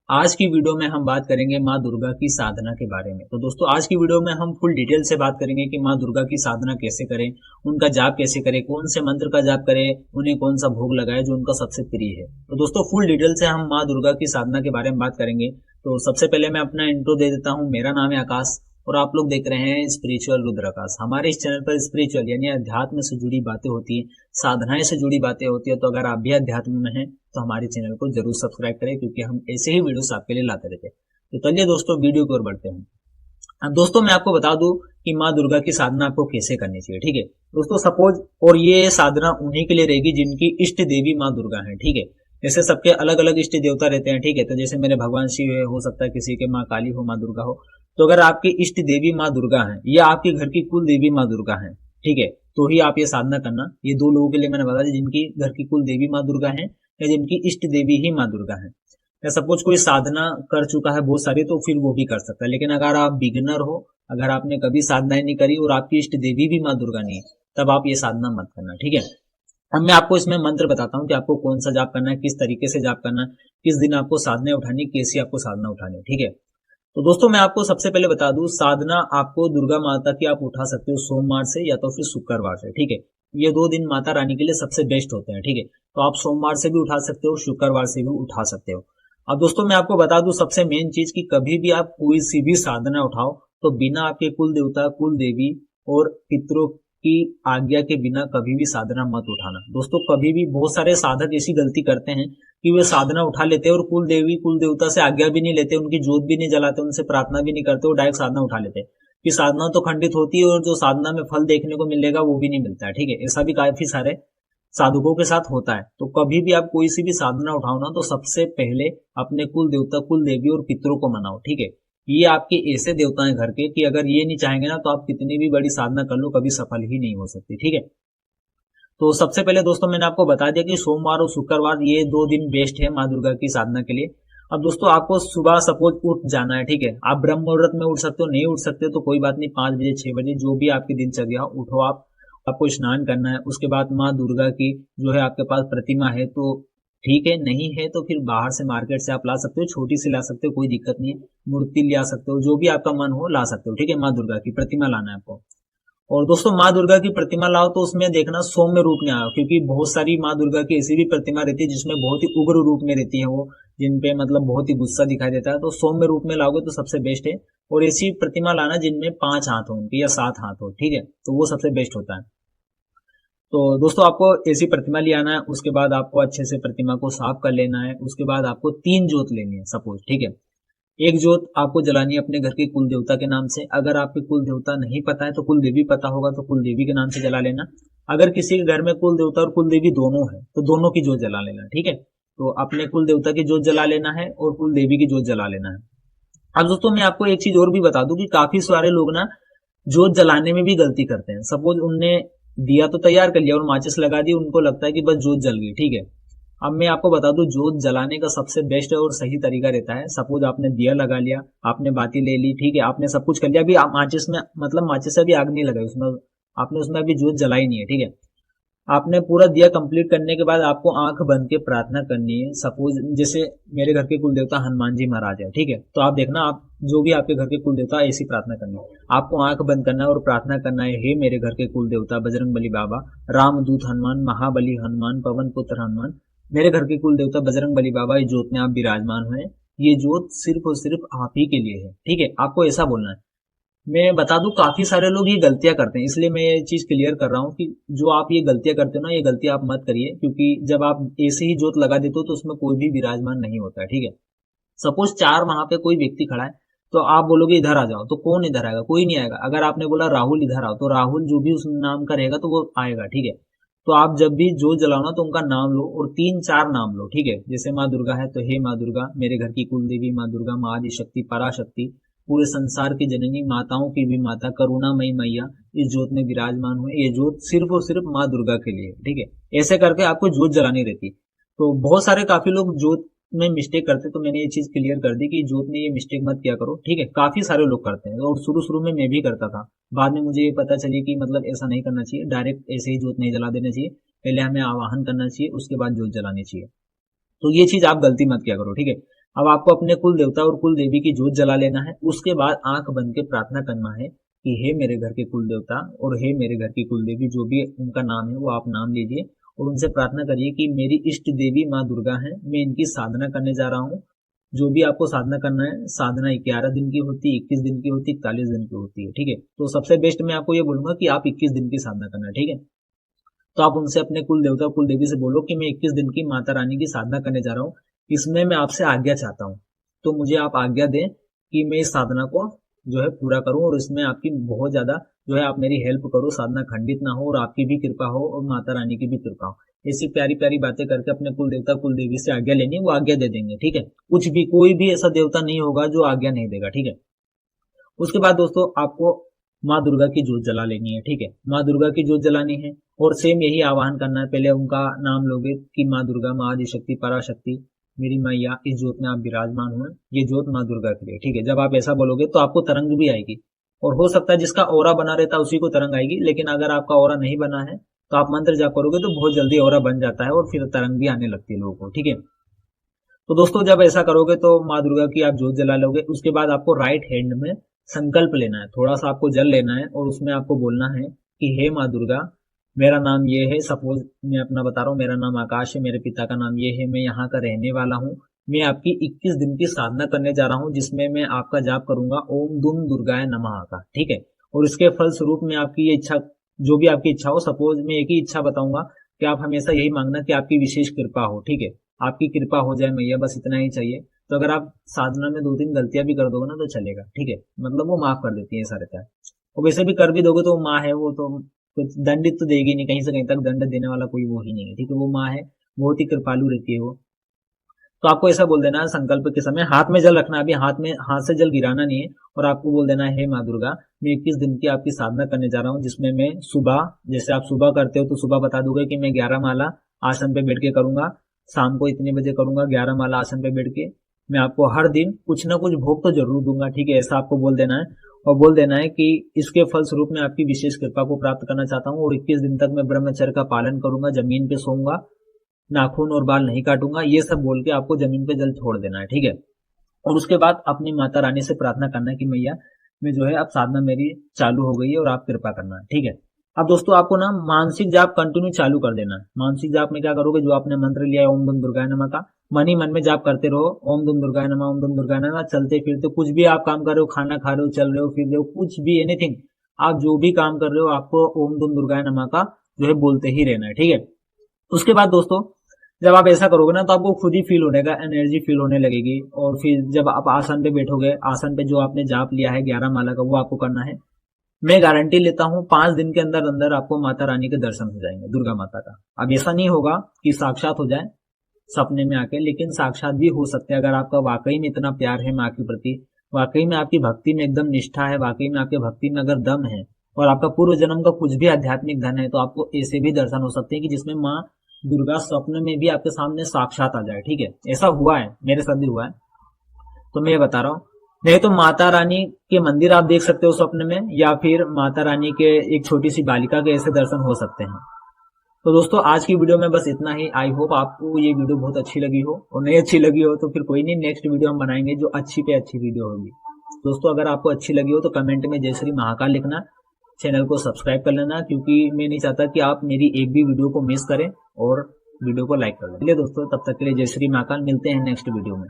आज की वीडियो में हम बात करेंगे माँ दुर्गा की साधना के बारे में। तो दोस्तों आज की वीडियो में हम फुल डिटेल से बात करेंगे कि माँ दुर्गा की साधना कैसे करें, उनका जाप कैसे करें, कौन से मंत्र का जाप करें, उन्हें कौन सा भोग लगाए जो उनका सबसे प्रिय है। तो दोस्तों फुल डिटेल से हम माँ दुर्गा की साधना के बारे में बात करेंगे। तो सबसे पहले मैं अपना इंट्रो दे देता हूँ। मेरा नाम है आकाश और आप लोग देख रहे हैं स्पिरिचुअल रुद्राकाश। हमारे इस चैनल पर स्पिरिचुअल यानी अध्यात्म से जुड़ी बातें होती है, साधनाएं से जुड़ी बातें होती है। तो अगर आप भी अध्यात्म में हैं तो हमारे चैनल को जरूर सब्सक्राइब करें, क्योंकि हम ऐसे ही वीडियोस आपके लिए लाते रहते हैं। तो चलिए दोस्तों वीडियो की ओर बढ़ते हैं। अब दोस्तों मैं आपको बता दूं कि माँ दुर्गा की साधना आपको कैसे करनी चाहिए। ठीक है दोस्तों, सपोज और ये साधना उन्हीं के लिए रहेगी जिनकी इष्ट देवी माँ दुर्गा है। ठीक है, जैसे सबके अलग अलग इष्ट देवता रहते हैं। ठीक है, तो जैसे मेरे भगवान शिव है, हो सकता है किसी के माँ काली हो, माँ दुर्गा हो। तो अगर आपकी इष्ट देवी माँ दुर्गा है या आपके घर की कुल देवी माँ दुर्गा है, ठीक है, तो ही आप ये साधना करना। ये दो लोगों के लिए मैंने बता दी, जिनकी घर की कुल देवी माँ दुर्गा है या जिनकी इष्ट देवी ही माँ दुर्गा है। या सपोज कोई साधना कर चुका है बहुत सारी, तो फिर वो भी कर सकता है। लेकिन अगर आप बिगिनर हो, अगर आपने कभी साधनाएं नहीं करी और आपकी इष्ट देवी भी माँ दुर्गा नहीं है, तब आप ये साधना मत करना। ठीक है, अब मैं आपको इसमें मंत्र बताता हूँ कि आपको कौन सा जाप करना है, किस तरीके से जाप करना है, किस दिन आपको साधना उठानी, कैसी आपको साधना उठानी। ठीक है, तो दोस्तों मैं आपको सबसे पहले बता दूं, साधना आपको दुर्गा माता की आप उठा सकते हो सोमवार से या तो फिर शुक्रवार से। ठीक है, ये दो दिन माता रानी के लिए सबसे बेस्ट होते हैं। ठीक है, तो आप सोमवार से भी उठा सकते हो, शुक्रवार से भी उठा सकते हो। अब दोस्तों मैं आपको बता दूं सबसे मेन चीज की कभी भी आप कोई सी भी साधना उठाओ तो बिना आपके कुल देवता, कुल देवी और पितरों की आज्ञा के बिना कभी भी साधना मत उठाना। दोस्तों कभी भी बहुत सारे साधक ऐसी गलती करते हैं कि वे साधना उठा लेते हैं और कुल देवी कुल देवता से आज्ञा भी नहीं लेते, उनकी जोत भी नहीं जलाते, उनसे प्रार्थना भी नहीं करते और डायरेक्ट साधना उठा लेते हैं। कि साधना तो खंडित होती है और जो साधना में फल देखने को मिलेगा वो भी नहीं मिलता है। ठीक है, ऐसा भी काफी सारे साधकों के साथ होता है। तो कभी भी आप कोई सी भी साधना उठाओ ना, तो सबसे पहले अपने कुल देवता, कुल देवी और पितरों को मनाओ। ठीक है, ये आपके ऐसे देवता हैं घर के कि अगर ये नहीं चाहेंगे ना, तो आप कितनी भी बड़ी साधना कर लो कभी सफल ही नहीं हो सकती। ठीक है, तो सबसे पहले दोस्तों मैंने आपको बता दिया कि सोमवार और शुक्रवार ये दो दिन बेस्ट है माँ दुर्गा की साधना के लिए। अब दोस्तों आपको सुबह सपोज उठ जाना है। ठीक है, आप ब्रह्म मुहूर्त में उठ सकते हो, नहीं उठ सकते तो कोई बात नहीं, 5 बजे 6 बजे जो भी आपकी दिनचर्या हो उठो आप। आपको स्नान करना है, उसके बाद माँ दुर्गा की जो है आपके पास प्रतिमा है तो ठीक है, नहीं है तो फिर बाहर से मार्केट से आप ला सकते हो, छोटी सी ला सकते हो, कोई दिक्कत नहीं है। मूर्ति ला सकते हो, जो भी आपका मन हो ला सकते हो। ठीक है, माँ दुर्गा की प्रतिमा लाना है आपको। और दोस्तों माँ दुर्गा की प्रतिमा लाओ तो उसमें देखना सौम्य रूप में आओ, क्योंकि बहुत सारी माँ दुर्गा की ऐसी भी प्रतिमा रहती है जिसमें बहुत ही उग्र रूप में रहती है, वो जिनपे मतलब बहुत ही गुस्सा दिखाई देता है। तो सौम्य रूप में लाओगे तो सबसे बेस्ट है। और ऐसी प्रतिमा लाना जिनमें 5 हाथ हो उनके या 7 हाथ हो। ठीक है, तो वो सबसे बेस्ट होता है। तो दोस्तों आपको ऐसी प्रतिमा ले आना है, उसके बाद आपको अच्छे से प्रतिमा को साफ कर लेना है। उसके बाद आपको 3 जोत लेनी है सपोज। ठीक है, एक जोत आपको जलानी है अपने घर के कुल देवता के नाम से। अगर आपके कुल देवता नहीं पता है तो कुल देवी पता होगा तो कुल देवी के नाम से जला लेना। अगर किसी के घर में कुल देवता और कुल देवी दोनों है तो दोनों की जोत जला लेना। ठीक है, तो अपने कुल देवता की जोत जला लेना है और कुल देवी की जोत जला लेना है। अब दोस्तों मैं आपको एक चीज और भी बता दूं कि काफी सारे लोग ना जोत जलाने में भी गलती करते हैं। सपोज उनने दिया तो तैयार कर लिया और माचिस लगा दी, उनको लगता है कि बस जोत जल गई। ठीक है, अब मैं आपको बता दूं जोत जलाने का सबसे बेस्ट और सही तरीका रहता है। सपोज आपने दिया लगा लिया, आपने बाती ले ली, ठीक है, आपने सब कुछ कर लिया, अभी आप माचिस में मतलब माचिस से भी आग नहीं लगाई उसमें, आपने उसमें अभी जोत जलाई नहीं है। ठीक है, आपने पूरा दिया कंप्लीट करने के बाद आपको आंख बंद के प्रार्थना करनी है। सपोज जैसे मेरे घर के कुल देवता हनुमान जी महाराज है, ठीक है, तो आप देखना आप जो भी आपके घर के कुल देवता ऐसी प्रार्थना करनी है। आपको आंख बंद करना है और प्रार्थना करना है, हे मेरे घर के कुल देवता बजरंग बली बाबा, रामदूत हनुमान, महाबली हनुमान, पवन पुत्र हनुमान, मेरे घर के कुल देवता बजरंग बली बाबा, इस जोत में आप विराजमान हुए, ये जोत सिर्फ और सिर्फ आप ही के लिए है। ठीक है, आपको ऐसा बोलना है। मैं बता दूं काफी सारे लोग ये गलतियां करते हैं, इसलिए मैं ये चीज क्लियर कर रहा हूँ कि जो आप ये गलतियां करते हो ना, ये गलतियां आप मत करिए। क्योंकि जब आप ऐसे ही जोत लगा देते हो तो उसमें कोई भी विराजमान नहीं होता है। ठीक है, सपोज 4 वहां पे कोई व्यक्ति खड़ा है तो आप बोलोगे इधर आ जाओ, तो कौन इधर आएगा? कोई नहीं आएगा। अगर आपने बोला राहुल इधर आओ तो राहुल जो भी उस नाम का रहेगा तो वो आएगा। ठीक है, तो आप जब भी जोत जलाओ ना तो उनका नाम लो और 3 4 नाम लो। ठीक है, जैसे माँ दुर्गा है तो हे माँ दुर्गा, मेरे घर की कुल देवी माँ दुर्गा, माँ आदि शक्ति पराशक्ति, पूरे संसार की जननी, माताओं की भी माता, करुणामयी मैया, इस जोत में विराजमान हुए। ये जोत सिर्फ और सिर्फ माँ दुर्गा के लिए। ठीक है, ऐसे करके आपको जोत जलानी रहती। तो बहुत सारे काफी लोग जोत में मिस्टेक करते, तो मैंने ये चीज क्लियर कर दी कि जोत में ये मिस्टेक मत किया करो। ठीक है, काफी सारे लोग करते हैं और शुरू शुरू में मैं भी करता था। बाद में मुझे ये पता चली कि मतलब ऐसा नहीं करना चाहिए, डायरेक्ट ऐसे ही जोत नहीं जला देना चाहिए, पहले हमें आवाहन करना चाहिए, उसके बाद जोत जलानी चाहिए। तो ये चीज आप गलती मत किया करो। ठीक है, अब आपको अपने कुल देवता और कुल देवी की जोत जला लेना है। उसके बाद आंख बंद के प्रार्थना करना है कि हे मेरे घर के कुल देवता और हे मेरे घर की कुल देवी, जो भी उनका नाम है वो आप नाम लीजिए और उनसे प्रार्थना करिए कि मेरी इष्ट देवी माँ दुर्गा है, मैं इनकी साधना करने जा रहा हूँ। जो भी आपको साधना करना है, साधना 11 दिन की होती है, 21 दिन की होती है, 41 दिन की होती है, ठीक है। तो सबसे बेस्ट मैं आपको ये बोलूंगा कि आप 21 दिन की साधना करना, ठीक है। तो आप उनसे अपने कुल देवता कुल देवी से बोलो कि मैं 21 दिन की माता रानी की साधना करने जा रहा हूँ, इसमें मैं आपसे आज्ञा चाहता हूँ, तो मुझे आप आज्ञा दें कि मैं इस साधना को जो है पूरा करूं और इसमें आपकी बहुत ज्यादा जो है आप मेरी हेल्प करो, साधना खंडित ना हो और आपकी भी कृपा हो और माता रानी की भी कृपा हो। ऐसी प्यारी प्यारी बातें करके अपने कुल देवता कुल देवी से आज्ञा लेनी, वो आज्ञा दे देंगे, ठीक है। कुछ भी कोई भी ऐसा देवता नहीं होगा जो आज्ञा नहीं देगा, ठीक है। उसके बाद दोस्तों आपको माँ दुर्गा की जोत जला लेनी है, ठीक है। माँ दुर्गा की जोत जलानी है और सेम यही आवाहन करना है। पहले उनका नाम लोगे कि माँ दुर्गा, माँ आदिशक्ति, पराशक्ति, मेरी मैया इस जोत में आप विराजमान हुए, ये जोत माँ दुर्गा के लिए, ठीक है। जब आप ऐसा बोलोगे तो आपको तरंग भी आएगी और हो सकता है जिसका ओरा बना रहता है उसी को तरंग आएगी, लेकिन अगर आपका ओरा नहीं बना है तो आप मंत्र जाप करोगे तो बहुत जल्दी ओरा बन जाता है और फिर तरंग भी आने लगती है लोगों को, ठीक है। तो दोस्तों जब ऐसा करोगे तो माँ दुर्गा की आप जोत जला लोगे। उसके बाद आपको राइट हैंड में संकल्प लेना है, थोड़ा सा आपको जल लेना है और उसमें आपको बोलना है कि हे माँ दुर्गा, मेरा नाम ये है, सपोज मैं अपना बता रहा हूँ, मेरा नाम आकाश है, मेरे पिता का नाम ये है, मैं यहाँ का रहने वाला हूँ, मैं आपकी 21 दिन की साधना करने जा रहा हूँ जिसमें मैं आपका जाप करूंगा ओम दुम दुर्गाय नमः का, ठीक है। और इसके फल स्वरूप में आपकी ये इच्छा, जो भी आपकी इच्छा हो, सपोज मैं एक ही इच्छा बताऊंगा कि आप हमेशा यही मांगना कि आपकी विशेष कृपा हो, ठीक है। आपकी कृपा हो जाए मैया, बस इतना ही चाहिए। तो अगर आप साधना में 2-3 गलतियां भी कर दोगे ना तो चलेगा, ठीक है, मतलब वो माफ कर देती है, ऐसा रहता है। और वैसे भी कर भी दोगे तो माँ है, वो तो कुछ दंडित तो देगी नहीं, कहीं से कहीं तक दंड देने वाला कोई वो ही नहीं है, ठीक है। वो माँ है, बहुत ही कृपालु रहती है वो। तो आपको ऐसा बोल देना है संकल्प के समय, हाथ में जल रखना, अभी हाथ से जल गिराना नहीं है, और आपको बोल देना है हे माँ दुर्गा, मैं 21 दिन की आपकी साधना करने जा रहा हूँ जिसमें मैं सुबह, जैसे आप सुबह करते हो तो सुबह बता दोगे कि मैं 11 माला आसन पे बैठ के करूंगा, शाम को इतने बजे करूंगा 11 माला आसन पे बैठ के, मैं आपको हर दिन कुछ ना कुछ भोग तो जरूर दूंगा, ठीक है। ऐसा आपको बोल देना है और बोल देना है कि इसके फल स्वरूप मैं आपकी विशेष कृपा को प्राप्त करना चाहता हूँ और 21 दिन तक मैं ब्रह्मचर्य का पालन करूंगा, जमीन पे सोऊंगा, नाखून और बाल नहीं काटूंगा, ये सब बोल के आपको जमीन पे जल छोड़ देना है, ठीक है। और उसके बाद अपनी माता रानी से प्रार्थना करना है कि मैया मैं जो है अब साधना मेरी चालू हो गई है और आप कृपा करना है, ठीक है। अब दोस्तों आपको ना मानसिक जाप कंटिन्यू चालू कर देना है। मानसिक जाप में क्या करोगे, जो आपने मंत्र लिया है ओम दुम दुर्गाय नमः का, मन ही मन में जाप करते रहो, ओम दुम दुर्गाय नमः, ओम दुम दुर्गाय नमः। चलते फिरते कुछ भी आप काम कर रहे हो, खाना खा रहे हो, चल रहे हो, फिर रहे हो, कुछ भी एनीथिंग, आप जो भी काम कर रहे हो आपको ओम दुम दुर्गाय नमः का जो है बोलते ही रहना है, ठीक है। उसके बाद दोस्तों जब आप ऐसा करोगे ना तो आपको खुद ही फील होने का, एनर्जी फील होने लगेगी। और फिर जब आप आसन पे बैठोगे, आसन पे जो आपने जाप लिया है 11 माला का, वो आपको करना है। मैं गारंटी लेता हूँ 5 दिन के अंदर अंदर आपको माता रानी के दर्शन हो जाएंगे, दुर्गा माता का। अब ऐसा नहीं होगा कि साक्षात हो जाए सपने में आके, लेकिन साक्षात भी हो सकते हैं अगर आपका वाकई में इतना प्यार है माँ के प्रति, वाकई में आपकी भक्ति में एकदम निष्ठा है, वाकई में आपकी भक्ति में अगर दम है और आपका पूर्व जन्म का कुछ भी आध्यात्मिक धन है, तो आपको ऐसे भी दर्शन हो सकते हैं कि जिसमें माँ दुर्गा स्वप्न में भी आपके सामने साक्षात आ जाए, ठीक है। ऐसा हुआ है, मेरे साथ भी हुआ है, तो मैं ये बता रहा हूँ। नहीं तो माता रानी के मंदिर आप देख सकते हो स्वप्न में, या फिर माता रानी के एक छोटी सी बालिका के ऐसे दर्शन हो सकते हैं। तो दोस्तों आज की वीडियो में बस इतना ही। आई होप आपको ये वीडियो बहुत अच्छी लगी हो, और नहीं अच्छी लगी हो तो फिर कोई नहीं, नेक्स्ट वीडियो हम बनाएंगे जो अच्छी पे अच्छी वीडियो होगी। दोस्तों अगर आपको अच्छी लगी हो तो कमेंट में जय श्री महाकाल लिखना, चैनल को सब्सक्राइब कर लेना, क्योंकि मैं नहीं चाहता कि आप मेरी एक भी वीडियो को मिस करें, और वीडियो को लाइक कर लें। चलिए दोस्तों तब तक के लिए जय श्री महाकाल, मिलते हैं नेक्स्ट वीडियो में।